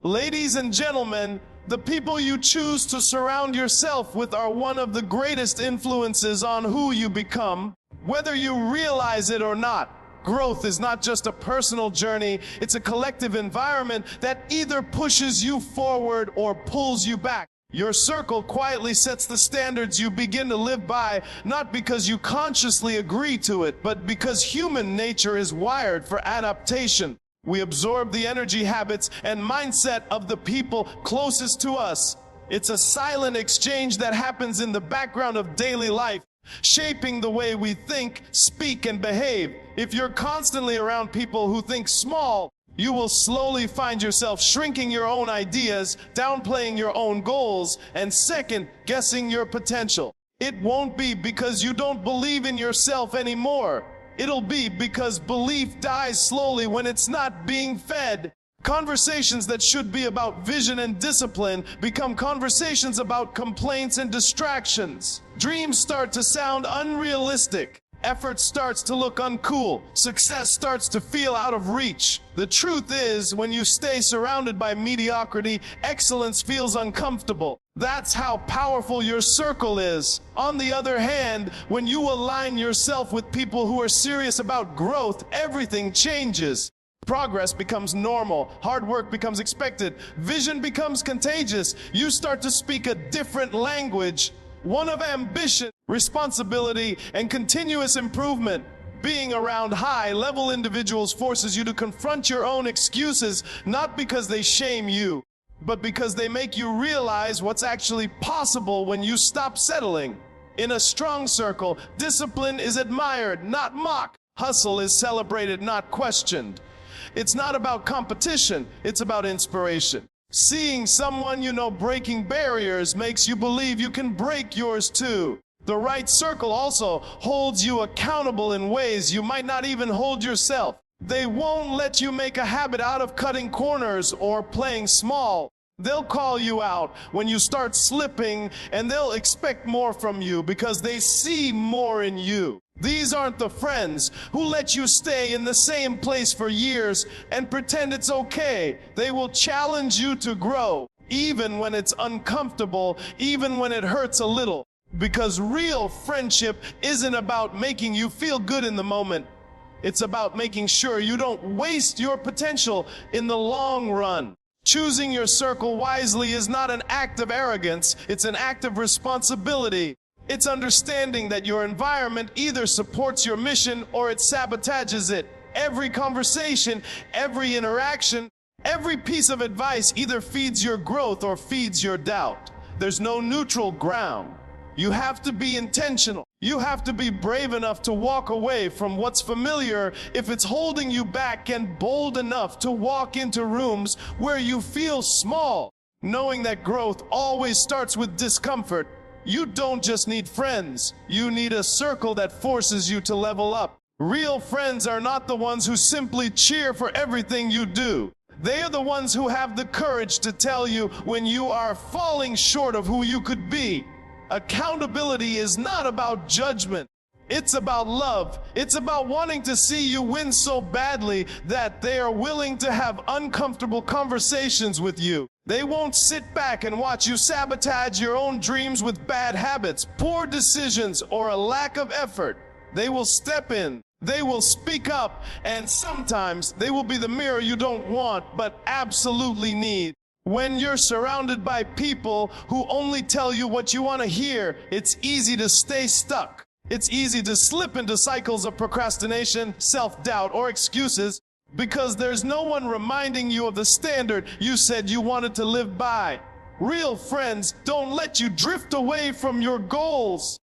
Ladies and gentlemen, the people you choose to surround yourself with are one of the greatest influences on who you become, whether you realize it or not. Growth is not just a personal journey, it's a collective environment that either pushes you forward or pulls you back. Your circle quietly sets the standards you begin to live by, not because you consciously agree to it, but because human nature is wired for adaptation. We absorb the energy, habits, and mindset of the people closest to us. It's a silent exchange that happens in the background of daily life, shaping the way we think, speak, and behave. If you're constantly around people who think small, you will slowly find yourself shrinking your own ideas, downplaying your own goals, and second-guessing your potential. It won't be because you don't believe in yourself anymore. It'll be because belief dies slowly when it's not being fed. Conversations that should be about vision and discipline become conversations about complaints and distractions. Dreams start to sound unrealistic. Effort starts to look uncool. Success starts to feel out of reach. The truth is, when you stay surrounded by mediocrity, excellence feels uncomfortable. That's how powerful your circle is. On the other hand, when you align yourself with people who are serious about growth, everything changes. Progress becomes normal, hard work becomes expected, vision becomes contagious. You start to speak a different language, one of ambition, responsibility, and continuous improvement. Being around high-level individuals forces you to confront your own excuses, not because they shame you, but because they make you realize what's actually possible when you stop settling. In a strong circle, discipline is admired, not mocked. Hustle is celebrated, not questioned. It's not about competition, it's about inspiration. Seeing someone you know breaking barriers makes you believe you can break yours too. The right circle also holds you accountable in ways you might not even hold yourself. They won't let you make a habit out of cutting corners or playing small. They'll call you out when you start slipping, and they'll expect more from you because they see more in you. These aren't the friends who let you stay in the same place for years and pretend it's okay. They will challenge you to grow, even when it's uncomfortable, even when it hurts a little. Because real friendship isn't about making you feel good in the moment. It's about making sure you don't waste your potential in the long run. Choosing your circle wisely is not an act of arrogance, it's an act of responsibility. It's understanding that your environment either supports your mission or it sabotages it. Every conversation, every interaction, every piece of advice either feeds your growth or feeds your doubt. There's no neutral ground. You have to be intentional. You have to be brave enough to walk away from what's familiar if it's holding you back, and bold enough to walk into rooms where you feel small, knowing that growth always starts with discomfort. You don't just need friends, you need a circle that forces you to level up. Real friends are not the ones who simply cheer for everything you do. They are the ones who have the courage to tell you when you are falling short of who you could be. Accountability is not about judgment. It's about love. It's about wanting to see you win so badly that they are willing to have uncomfortable conversations with you. They won't sit back and watch you sabotage your own dreams with bad habits, poor decisions, or a lack of effort. They will step in. They will speak up, and sometimes they will be the mirror you don't want but absolutely need. When you're surrounded by people who only tell you what you want to hear, it's easy to stay stuck. It's easy to slip into cycles of procrastination, self-doubt, or excuses because there's no one reminding you of the standard you said you wanted to live by. Real friends don't let you drift away from your goals.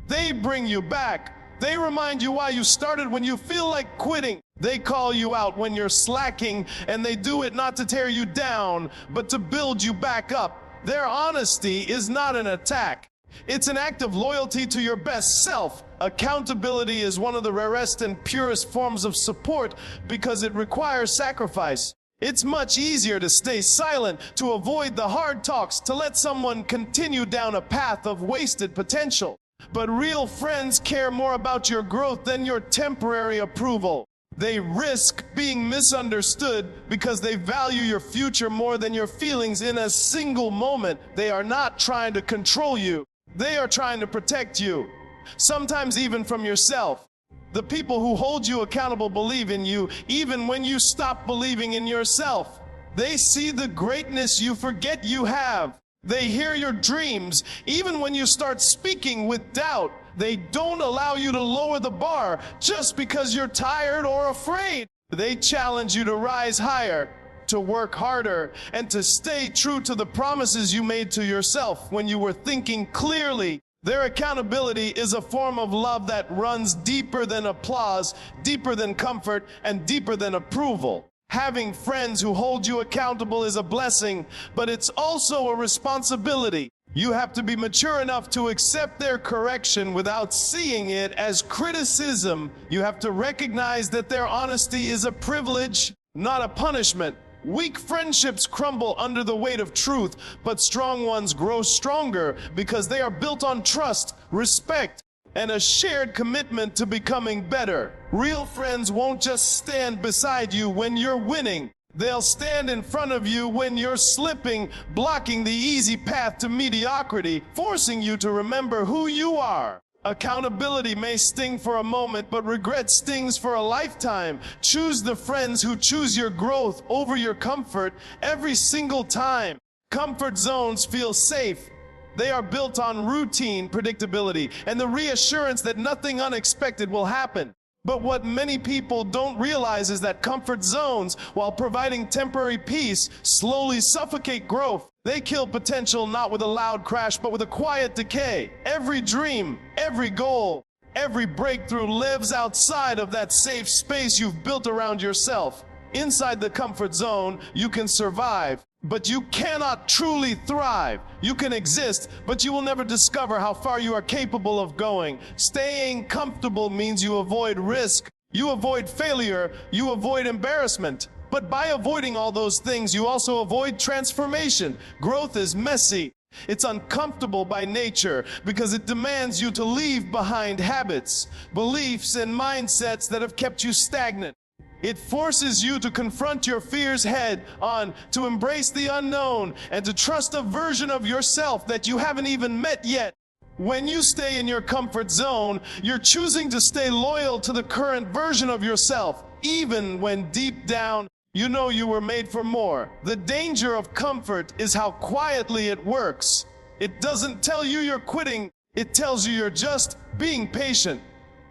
They bring you back. They remind you why you started when you feel like quitting. They call you out when you're slacking, and they do it not to tear you down, but to build you back up. Their honesty is not an attack. It's an act of loyalty to your best self. Accountability is one of the rarest and purest forms of support because it requires sacrifice. It's much easier to stay silent, to avoid the hard talks, to let someone continue down a path of wasted potential. But real friends care more about your growth than your temporary approval. They risk being misunderstood because they value your future more than your feelings in a single moment. They are not trying to control you. They are trying to protect you, sometimes even from yourself. The people who hold you accountable believe in you even when you stop believing in yourself. They see the greatness you forget you have. They hear your dreams even when you start speaking with doubt. They don't allow you to lower the bar just because you're tired or afraid. They challenge you to rise higher, to work harder, and to stay true to the promises you made to yourself when you were thinking clearly. Their accountability is a form of love that runs deeper than applause, deeper than comfort, and deeper than approval. Having friends who hold you accountable is a blessing, but it's also a responsibility. You have to be mature enough to accept their correction without seeing it as criticism. You have to recognize that their honesty is a privilege, not a punishment. Weak friendships crumble under the weight of truth, but strong ones grow stronger because they are built on trust, respect, and a shared commitment to becoming better. Real friends won't just stand beside you when you're winning. They'll stand in front of you when you're slipping, blocking the easy path to mediocrity, forcing you to remember who you are. Accountability may sting for a moment, but regret stings for a lifetime. Choose the friends who choose your growth over your comfort every single time. Comfort zones feel safe. They are built on routine, predictability, and the reassurance that nothing unexpected will happen. But what many people don't realize is that comfort zones, while providing temporary peace, slowly suffocate growth. They kill potential not with a loud crash, but with a quiet decay. Every dream, every goal, every breakthrough lives outside of that safe space you've built around yourself. Inside the comfort zone, you can survive, but you cannot truly thrive. You can exist, but you will never discover how far you are capable of going. Staying comfortable means you avoid risk, you avoid failure, you avoid embarrassment. But by avoiding all those things, you also avoid transformation. Growth is messy. It's uncomfortable by nature because it demands you to leave behind habits, beliefs, and mindsets that have kept you stagnant. It forces you to confront your fears head on, to embrace the unknown, and to trust a version of yourself that you haven't even met yet. When you stay in your comfort zone, you're choosing to stay loyal to the current version of yourself, even when deep down, you know you were made for more. The danger of comfort is how quietly it works. It doesn't tell you you're quitting, it tells you you're just being patient.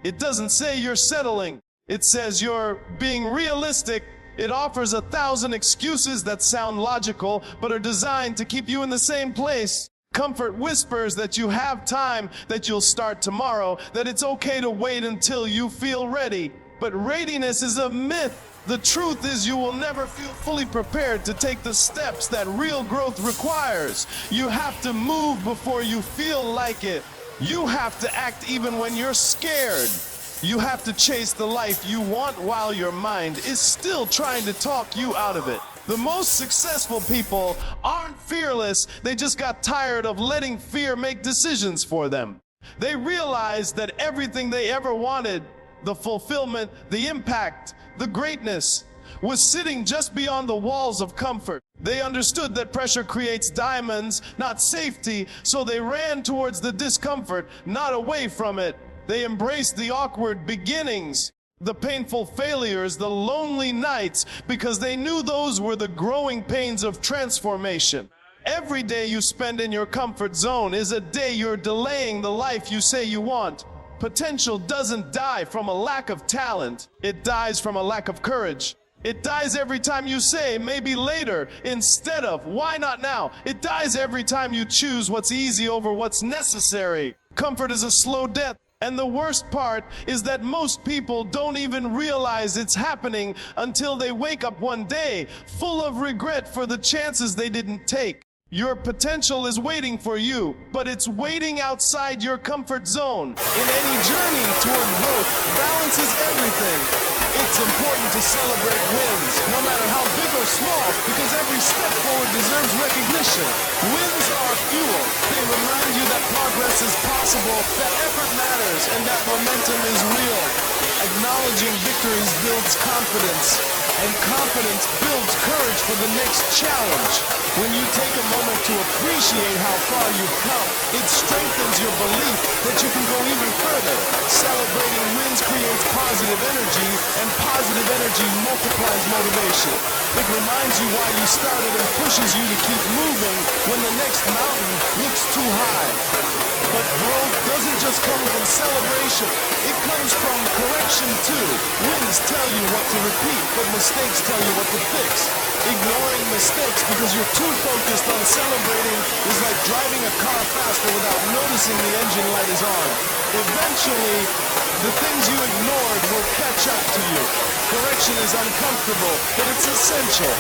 It doesn't say you're settling. It says you're being realistic. It offers 1,000 excuses that sound logical, but are designed to keep you in the same place. Comfort whispers that you have time, that you'll start tomorrow, that it's okay to wait until you feel ready. But readiness is a myth. The truth is you will never feel fully prepared to take the steps that real growth requires. You have to move before you feel like it. You have to act even when you're scared. You have to chase the life you want while your mind is still trying to talk you out of it. The most successful people aren't fearless, they just got tired of letting fear make decisions for them. They realized that everything they ever wanted, the fulfillment, the impact, the greatness, was sitting just beyond the walls of comfort. They understood that pressure creates diamonds, not safety, so they ran towards the discomfort, not away from it. They embraced the awkward beginnings, the painful failures, the lonely nights, because they knew those were the growing pains of transformation. Every day you spend in your comfort zone is a day you're delaying the life you say you want. Potential doesn't die from a lack of talent. It dies from a lack of courage. It dies every time you say, maybe later, instead of, why not now? It dies every time you choose what's easy over what's necessary. Comfort is a slow death. And the worst part is that most people don't even realize it's happening until they wake up one day full of regret for the chances they didn't take. Your potential is waiting for you, but it's waiting outside your comfort zone. In any journey toward growth, balance is everything. It's important to celebrate wins, no matter how big or small, because every step forward deserves recognition. Wins are fuel. They remind you that progress is possible, that effort matters, and that momentum is real. Acknowledging victories builds confidence, and confidence builds courage for the next challenge. When you take a moment to appreciate how far you've come, it strengthens your belief that you can go even further. Celebrating wins creates positive energy, and positive energy multiplies motivation. It reminds you why you started and pushes you to keep moving when the next mountain looks too high. But growth doesn't just come from celebration, it comes from correction too. Wins tell you what to repeat, but mistakes tell you what to fix. Ignoring mistakes because you're too focused on celebrating is like driving a car faster without noticing the engine light is on. Eventually, the things you ignored will catch up to you. Correction is uncomfortable, but it's essential.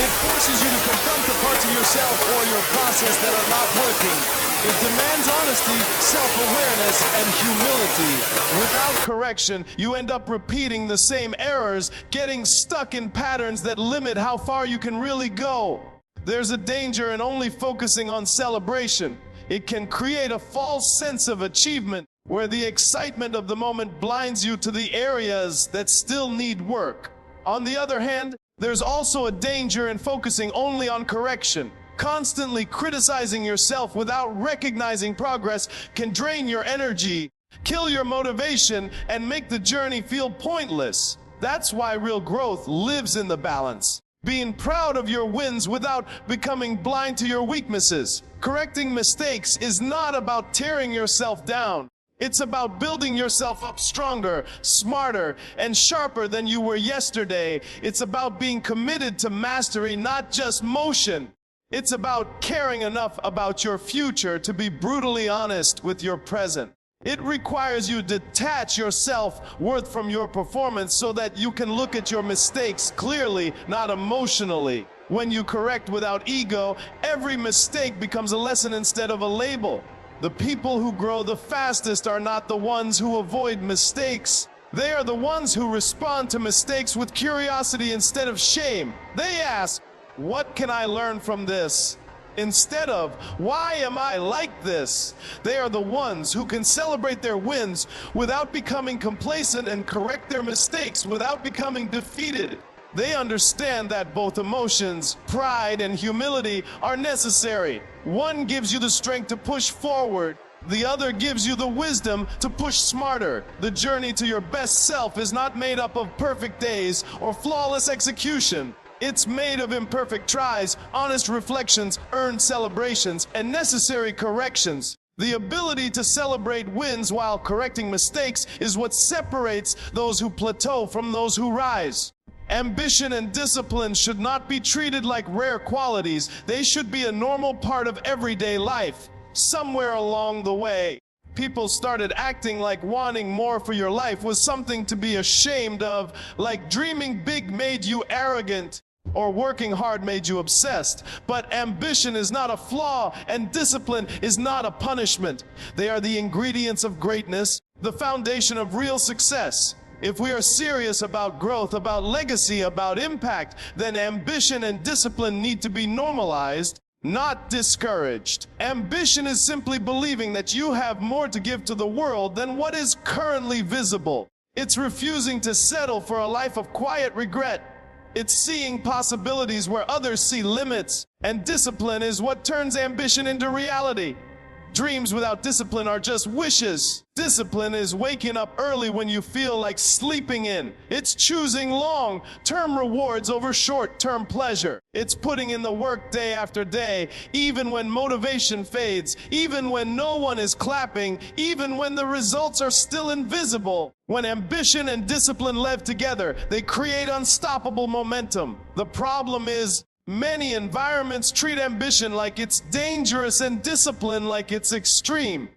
It forces you to confront the parts of yourself or your process that are not working. It demands honesty, self-awareness, and humility. Without correction, you end up repeating the same errors, getting stuck in patterns that limit how far you can really go. There's a danger in only focusing on celebration. It can create a false sense of achievement, where the excitement of the moment blinds you to the areas that still need work. On the other hand, there's also a danger in focusing only on correction. Constantly criticizing yourself without recognizing progress can drain your energy, kill your motivation, and make the journey feel pointless. That's why real growth lives in the balance. Being proud of your wins without becoming blind to your weaknesses. Correcting mistakes is not about tearing yourself down. It's about building yourself up stronger, smarter, and sharper than you were yesterday. It's about being committed to mastery, not just motion. It's about caring enough about your future to be brutally honest with your present. It requires you to detach your self-worth from your performance so that you can look at your mistakes clearly, not emotionally. When you correct without ego, every mistake becomes a lesson instead of a label. The people who grow the fastest are not the ones who avoid mistakes. They are the ones who respond to mistakes with curiosity instead of shame. They ask, what can I learn from this? Instead of, why am I like this? They are the ones who can celebrate their wins without becoming complacent and correct their mistakes without becoming defeated. They understand that both emotions, pride and humility, are necessary. One gives you the strength to push forward. The other gives you the wisdom to push smarter. The journey to your best self is not made up of perfect days or flawless execution. It's made of imperfect tries, honest reflections, earned celebrations, and necessary corrections. The ability to celebrate wins while correcting mistakes is what separates those who plateau from those who rise. Ambition and discipline should not be treated like rare qualities. They should be a normal part of everyday life. Somewhere along the way, people started acting like wanting more for your life was something to be ashamed of, like dreaming big made you arrogant, or working hard made you obsessed. But ambition is not a flaw, and discipline is not a punishment. They are the ingredients of greatness, the foundation of real success. If we are serious about growth, about legacy, about impact, then ambition and discipline need to be normalized, not discouraged. Ambition is simply believing that you have more to give to the world than what is currently visible. It's refusing to settle for a life of quiet regret. It's seeing possibilities where others see limits. And discipline is what turns ambition into reality. Dreams without discipline are just wishes. Discipline is waking up early when you feel like sleeping in. It's choosing long-term rewards over short-term pleasure. It's putting in the work day after day, even when motivation fades, even when no one is clapping, even when the results are still invisible. When ambition and discipline live together, they create unstoppable momentum. The problem is, many environments treat ambition like it's dangerous and discipline like it's extreme.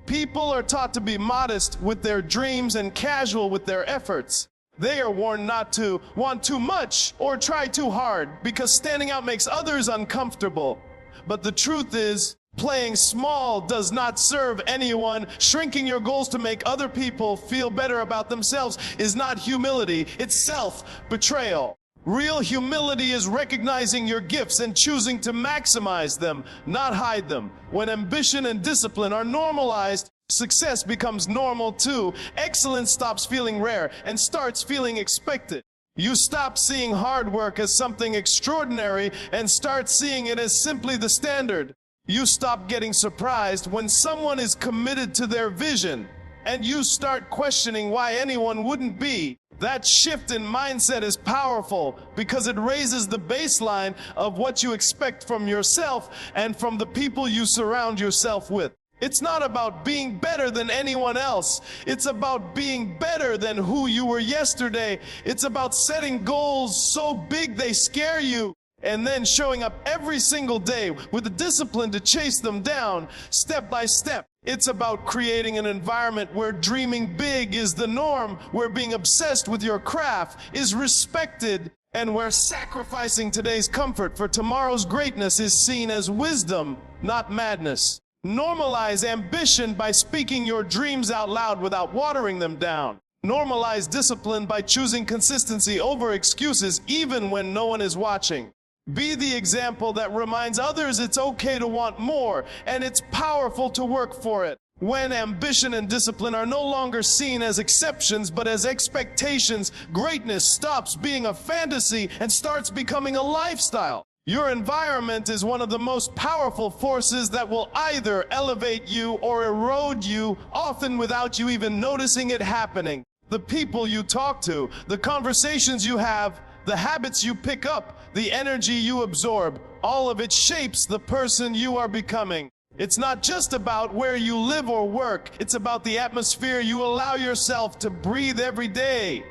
People are taught to be modest with their dreams and casual with their efforts. They are warned not to want too much or try too hard because standing out makes others uncomfortable. But the truth is, playing small does not serve anyone. Shrinking your goals to make other people feel better about themselves is not humility, it's self-betrayal. Real humility is recognizing your gifts and choosing to maximize them, not hide them. When ambition and discipline are normalized, Success becomes normal too. Excellence stops feeling rare and starts feeling expected. You stop seeing hard work as something extraordinary and start seeing it as simply the standard. You stop getting surprised when someone is committed to their vision, and you start questioning why anyone wouldn't be. That shift in mindset is powerful because it raises the baseline of what you expect from yourself and from the people you surround yourself with. It's not about being better than anyone else. It's about being better than who you were yesterday. It's about setting goals so big they scare you and then showing up every single day with the discipline to chase them down step by step. It's about creating an environment where dreaming big is the norm, where being obsessed with your craft is respected, and where sacrificing today's comfort for tomorrow's greatness is seen as wisdom, not madness. Normalize ambition by speaking your dreams out loud without watering them down. Normalize discipline by choosing consistency over excuses even when no one is watching. Be the example that reminds others it's okay to want more and it's powerful to work for it. When ambition and discipline are no longer seen as exceptions but as expectations, greatness stops being a fantasy and starts becoming a lifestyle. Your environment is one of the most powerful forces that will either elevate you or erode you, often without you even noticing it happening. The people you talk to, the conversations you have, the habits you pick up, the energy you absorb, all of it shapes the person you are becoming. It's not just about where you live or work, it's about the atmosphere you allow yourself to breathe every day.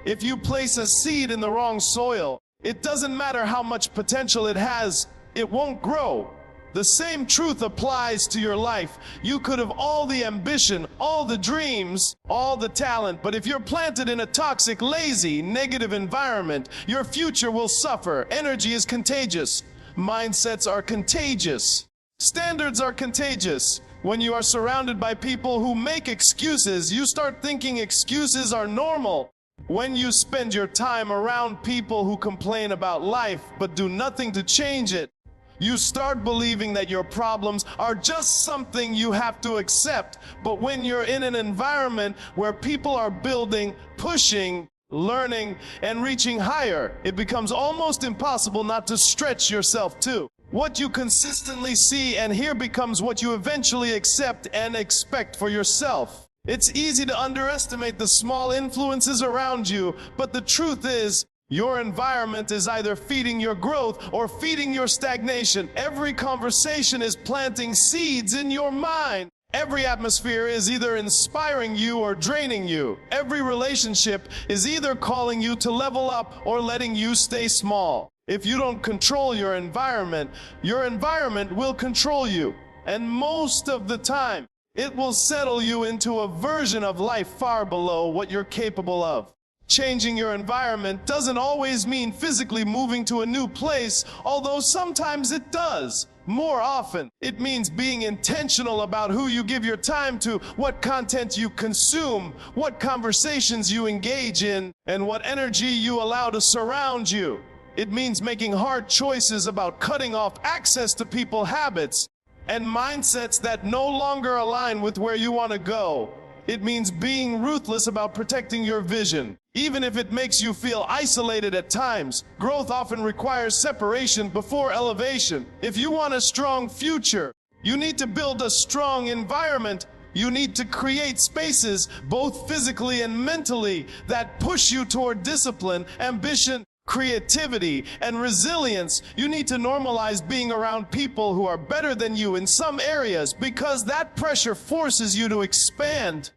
If you place a seed in the wrong soil, it doesn't matter how much potential it has, it won't grow. The same truth applies to your life. You could have all the ambition, all the dreams, all the talent, but if you're planted in a toxic, lazy, negative environment, your future will suffer. Energy is contagious. Mindsets are contagious. Standards are contagious. When you are surrounded by people who make excuses, you start thinking excuses are normal. When you spend your time around people who complain about life but do nothing to change it, you start believing that your problems are just something you have to accept. But when you're in an environment where people are building, pushing, learning, and reaching higher, it becomes almost impossible not to stretch yourself too. What you consistently see and hear becomes what you eventually accept and expect for yourself. It's easy to underestimate the small influences around you, but the truth is, your environment is either feeding your growth or feeding your stagnation. Every conversation is planting seeds in your mind. Every atmosphere is either inspiring you or draining you. Every relationship is either calling you to level up or letting you stay small. If you don't control your environment will control you. And most of the time, it will settle you into a version of life far below what you're capable of. Changing your environment doesn't always mean physically moving to a new place, although sometimes it does. More often, it means being intentional about who you give your time to, what content you consume, what conversations you engage in, and what energy you allow to surround you. It means making hard choices about cutting off access to people, habits, and mindsets that no longer align with where you want to go. It means being ruthless about protecting your vision. Even if it makes you feel isolated at times, growth often requires separation before elevation. If you want a strong future, you need to build a strong environment. You need to create spaces, both physically and mentally, that push you toward discipline, ambition, creativity, and resilience. You need to normalize being around people who are better than you in some areas because that pressure forces you to expand.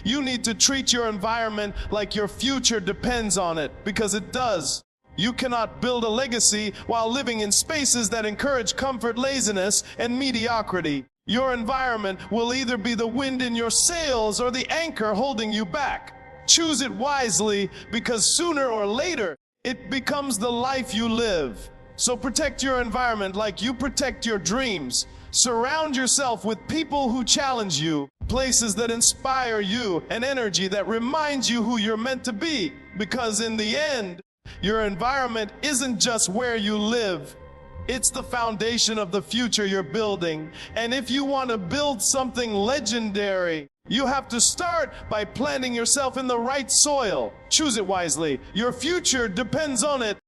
You need to treat your environment like your future depends on it, because it does. You cannot build a legacy while living in spaces that encourage comfort, laziness, and mediocrity. Your environment will either be the wind in your sails or the anchor holding you back. Choose it wisely, because sooner or later, it becomes the life you live. So protect your environment like you protect your dreams. Surround yourself with people who challenge you, places that inspire you, and energy that reminds you who you're meant to be. Because in the end, your environment isn't just where you live, It's the foundation of the future you're building. And if you want to build something legendary, you have to start by planting yourself in the right soil. Choose it wisely. Your future depends on it.